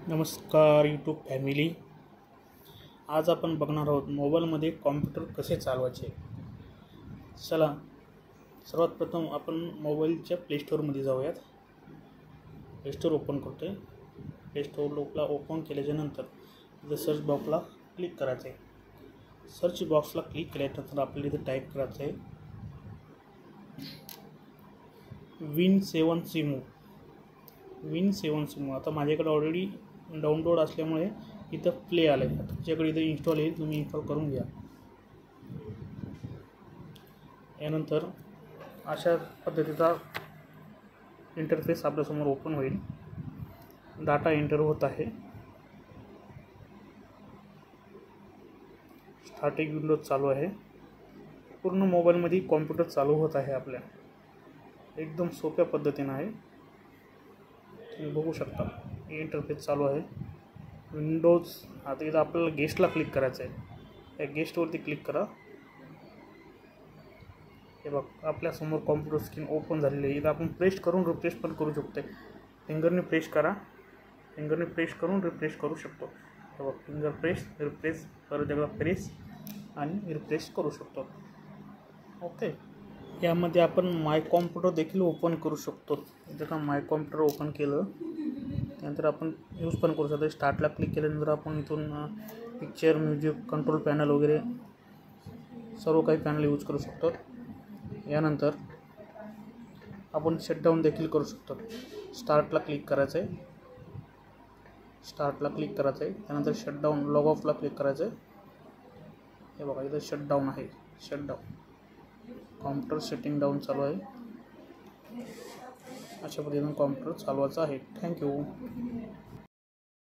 नमस्कार YouTube family. आज आपण बघणार आहोत मोबाईलमध्ये कॉम्प्युटर कसे चालवायचे. चला सर्वात प्रथम आपण मोबाईलच्या प्लेस्टोअरमध्ये जाऊयात. प्लेस्टोअर ओपन करतोय. प्लेस्टोअरला ओपन केल्याच्यानंतर इथं सर्च बॉक्सला क्लिक करायचं आहे. सर्च बॉक्सला क्लिक केल्यानंतर आपल्याला इथं टाईप करायचं आहे Win7 आता माझ्याकडे ऑलरेडी डाउनलोड असल्यामुळे इथं प्ले आलं आहे. तुमच्याकडे इथं इन्स्टॉल येईल, तुम्ही इन्स्टॉल करून घ्या. यानंतर अशा पद्धतीचा इंटरफेस आपल्यासमोर ओपन होईल. डाटा एंटर होत आहे. स्टार्टिंग विंडो चालू आहे. पूर्ण मोबाईलमध्ये कॉम्प्युटर चालू होत आहे. आपल्या एकदम सोप्या पद्धतीने आहे. तुम्ही बघू शकता इंटरफेस चालू आहे. विंडोज आता इथं आपल्याला गेस्टला क्लिक करायचं आहे. या गेस्टवरती क्लिक करा. हे बघ आपल्यासमोर कॉम्प्युटर स्क्रीन ओपन झालेली आहे. इथं आपण प्रेस करून रिफ्रेश पण करू शकतो. फिंगरने प्रेस करा. फिंगरने प्रेस करून रिफ्रेश करू शकतो. हे बघ फिंगर प्रेस रिफ्रेश परत एकदा प्रेस आणि रिफ्रेश करू शकतो. ओके. यामध्ये आपण माय कॉम्प्युटर देखील ओपन करू शकतो. इथं का माय कॉम्प्युटर ओपन केलं त्यानंतर आपण यूज पण करू शकतो. स्टार्टला क्लिक केल्यानंतर आपण इथून पिक्चर, म्युझिक, कंट्रोल पॅनल वगैरे सर्व काही पॅनल यूज करू शकतो. यानंतर आपण शटडाऊन देखील करू शकतो. स्टार्टला क्लिक करायचं आहे. त्यानंतर शटडाऊन लॉग ऑफला क्लिक करायचं आहे. हे बघा इथं शटडाऊन आहे. शटडाऊन कॉम्प्युटर सेटिंग डाऊन चालू आहे. अशा पद्धतीने कॉम्प्युटर चालवायचा आहे. थँक्यू.